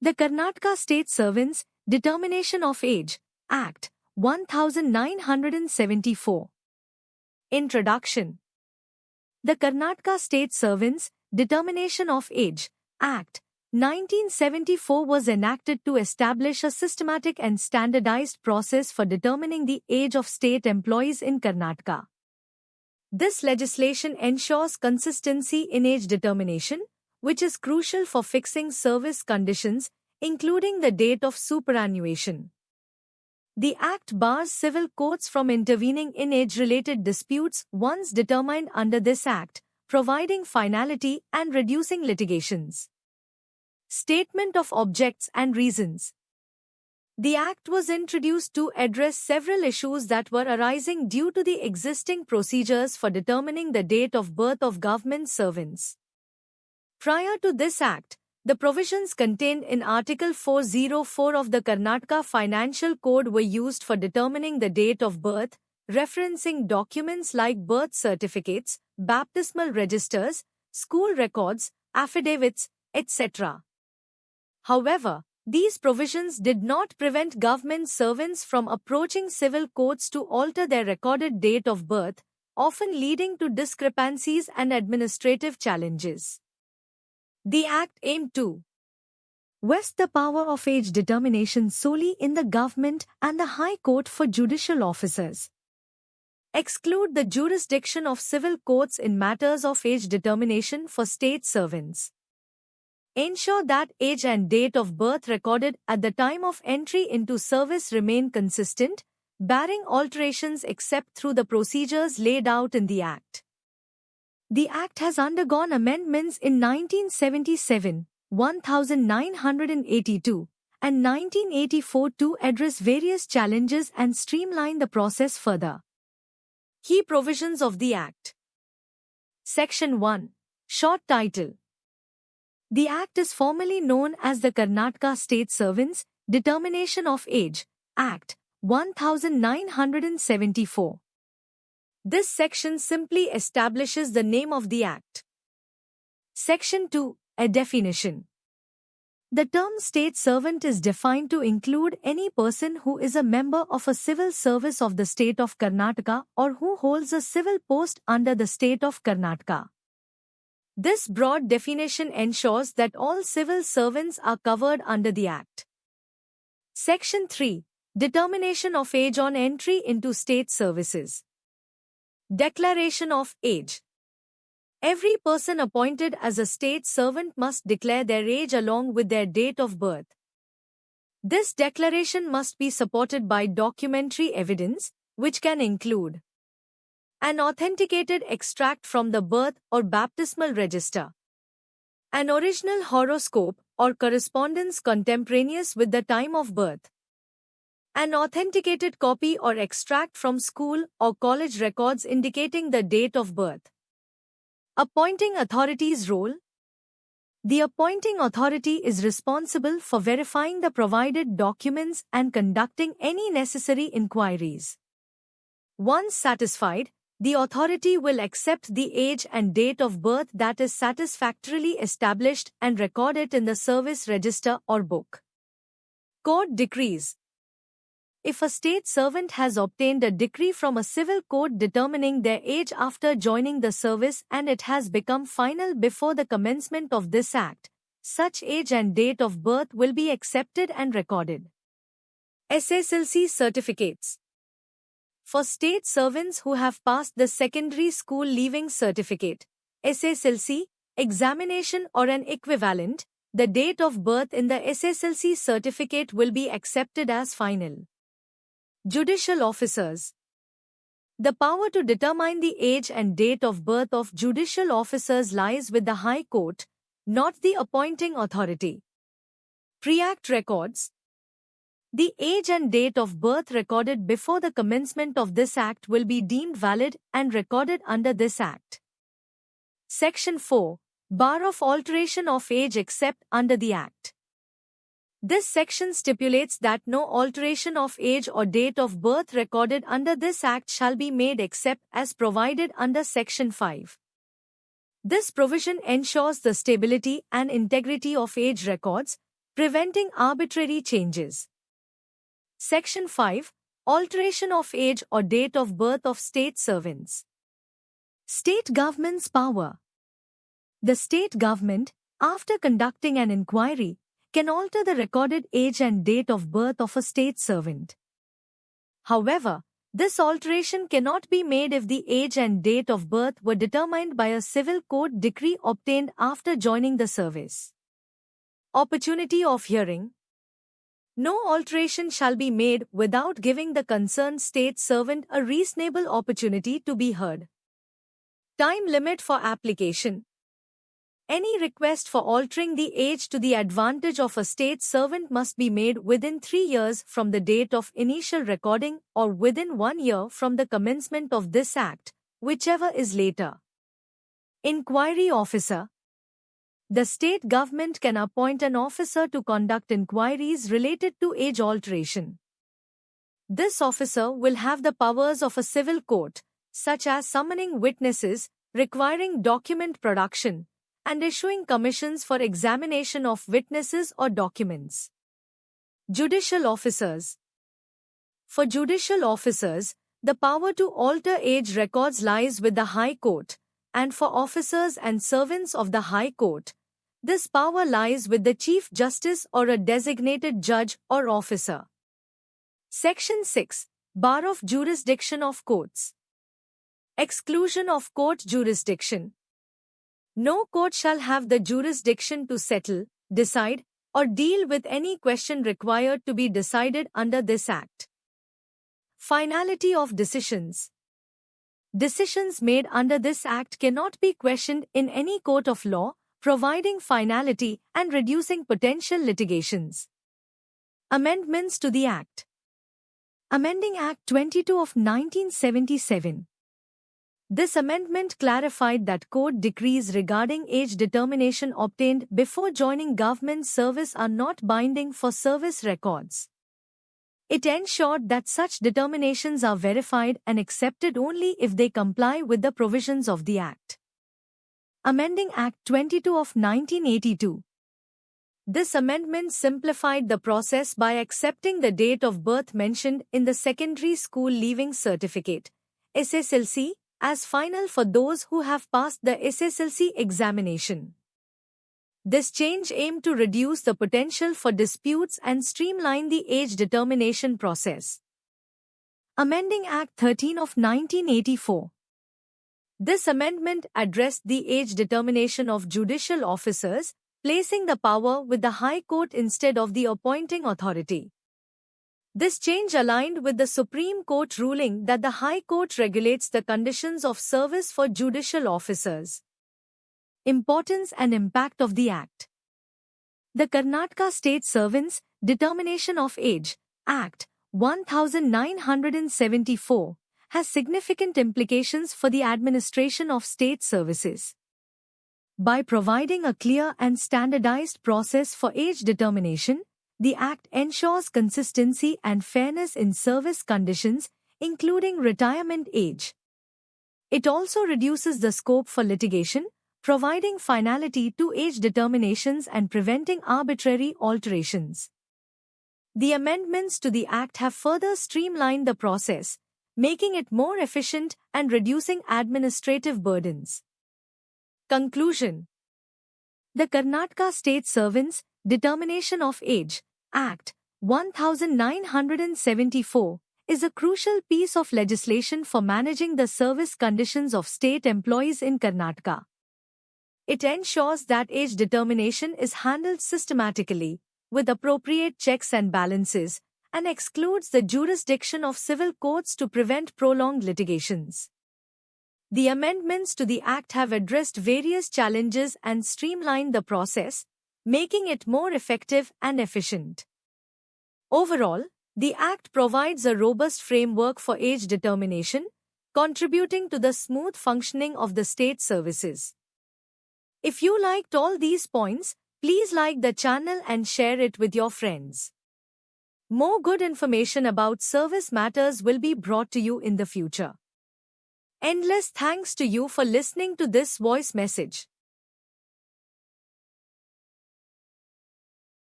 The Karnataka State Servants Determination of Age Act 1974. Introduction. The Karnataka State Servants Determination of Age Act 1974 was enacted to establish a systematic and standardized process for determining the age of state employees in Karnataka. This legislation ensures consistency in age determination, which is crucial for fixing service conditions, including the date of superannuation. The Act bars civil courts from intervening in age-related disputes once determined under this Act, providing finality and reducing litigations. Statement of Objects and Reasons. The Act was introduced to address several issues that were arising due to the existing procedures for determining the date of birth of government servants. Prior to this Act, the provisions contained in Article 404 of the Karnataka Financial Code were used for determining the date of birth, referencing documents like birth certificates, baptismal registers, school records, affidavits, etc. However, these provisions did not prevent government servants from approaching civil courts to alter their recorded date of birth, often leading to discrepancies and administrative challenges. The Act aimed to vest the power of age determination solely in the government and the High Court for judicial officers, exclude the jurisdiction of civil courts in matters of age determination for state servants, ensure that age and date of birth recorded at the time of entry into service remain consistent, barring alterations except through the procedures laid out in the Act. The Act has undergone amendments in 1977, 1982, and 1984 to address various challenges and streamline the process further. Key provisions of the Act. Section 1. Short title. The Act is formally known as the Karnataka State Servants Determination of Age Act 1974. This section simply establishes the name of the Act. Section 2. A definition. The term state servant is defined to include any person who is a member of a civil service of the state of Karnataka or who holds a civil post under the state of Karnataka. This broad definition ensures that all civil servants are covered under the Act. Section 3. Determination of age on entry into state services. Declaration of age. Every person appointed as a state servant must declare their age along with their date of birth. This declaration must be supported by documentary evidence, which can include an authenticated extract from the birth or baptismal register, an original horoscope or correspondence contemporaneous with the time of birth, an authenticated copy or extract from school or college records indicating the date of birth. Appointing authority's role. The appointing authority is responsible for verifying the provided documents and conducting any necessary inquiries. Once satisfied, the authority will accept the age and date of birth that is satisfactorily established and record it in the service register or book. Court decrees. If a state servant has obtained a decree from a civil court determining their age after joining the service and it has become final before the commencement of this Act, such age and date of birth will be accepted and recorded. SSLC certificates. For state servants who have passed the secondary school leaving certificate, SSLC, examination or an equivalent, the date of birth in the SSLC certificate will be accepted as final. Judicial officers. The power to determine the age and date of birth of judicial officers lies with the High Court, not the appointing authority. Pre-Act records. The age and date of birth recorded before the commencement of this Act will be deemed valid and recorded under this Act. Section 4. Bar of alteration of age except under the Act. This section stipulates that no alteration of age or date of birth recorded under this Act shall be made except as provided under Section 5. This provision ensures the stability and integrity of age records, preventing arbitrary changes. Section 5. Alteration of age or date of birth of state servants. State government's power. The state government, after conducting an inquiry, can alter the recorded age and date of birth of a state servant. However, this alteration cannot be made if the age and date of birth were determined by a civil court decree obtained after joining the service. Opportunity of hearing. No alteration shall be made without giving the concerned state servant a reasonable opportunity to be heard. Time limit for application. Any request for altering the age to the advantage of a state servant must be made within 3 years from the date of initial recording or within 1 year from the commencement of this Act, whichever is later. Inquiry Officer. The state government can appoint an officer to conduct inquiries related to age alteration. This officer will have the powers of a civil court, such as summoning witnesses, requiring document production, and issuing commissions for examination of witnesses or documents. Judicial Officers. For judicial officers, the power to alter age records lies with the High Court, and for officers and servants of the High Court, this power lies with the Chief Justice or a designated judge or officer. Section 6. Bar of Jurisdiction of Courts. Exclusion of court jurisdiction. No court shall have the jurisdiction to settle, decide, or deal with any question required to be decided under this Act. Finality of decisions. Decisions made under this Act cannot be questioned in any court of law, providing finality and reducing potential litigations. Amendments to the Act. Amending Act 22 of 1977. This amendment clarified that court decrees regarding age determination obtained before joining government service are not binding for service records. It ensured that such determinations are verified and accepted only if they comply with the provisions of the Act. Amending Act 22 of 1982. This amendment simplified the process by accepting the date of birth mentioned in the Secondary School Leaving Certificate, SSLC, as final for those who have passed the SSLC examination. This change aimed to reduce the potential for disputes and streamline the age determination process. Amending Act 13 of 1984. This amendment addressed the age determination of judicial officers, placing the power with the High Court instead of the appointing authority. This change aligned with the Supreme Court ruling that the High Court regulates the conditions of service for judicial officers. Importance and impact of the Act. The Karnataka State Servants Determination of Age Act 1974 has significant implications for the administration of state services. By providing a clear and standardized process for age determination, the Act ensures consistency and fairness in service conditions, including retirement age. It also reduces the scope for litigation, providing finality to age determinations and preventing arbitrary alterations. The amendments to the Act have further streamlined the process, making it more efficient and reducing administrative burdens. Conclusion. The Karnataka State Servants Determination of Age Act 1974 is a crucial piece of legislation for managing the service conditions of state employees in Karnataka. It ensures that age determination is handled systematically, with appropriate checks and balances, and excludes the jurisdiction of civil courts to prevent prolonged litigations. The amendments to the Act have addressed various challenges and streamlined the process, making it more effective and efficient. Overall, the Act provides a robust framework for age determination, contributing to the smooth functioning of the state services. If you liked all these points, please like the channel and share it with your friends. More good information about service matters will be brought to you in the future. Endless thanks to you for listening to this voice message.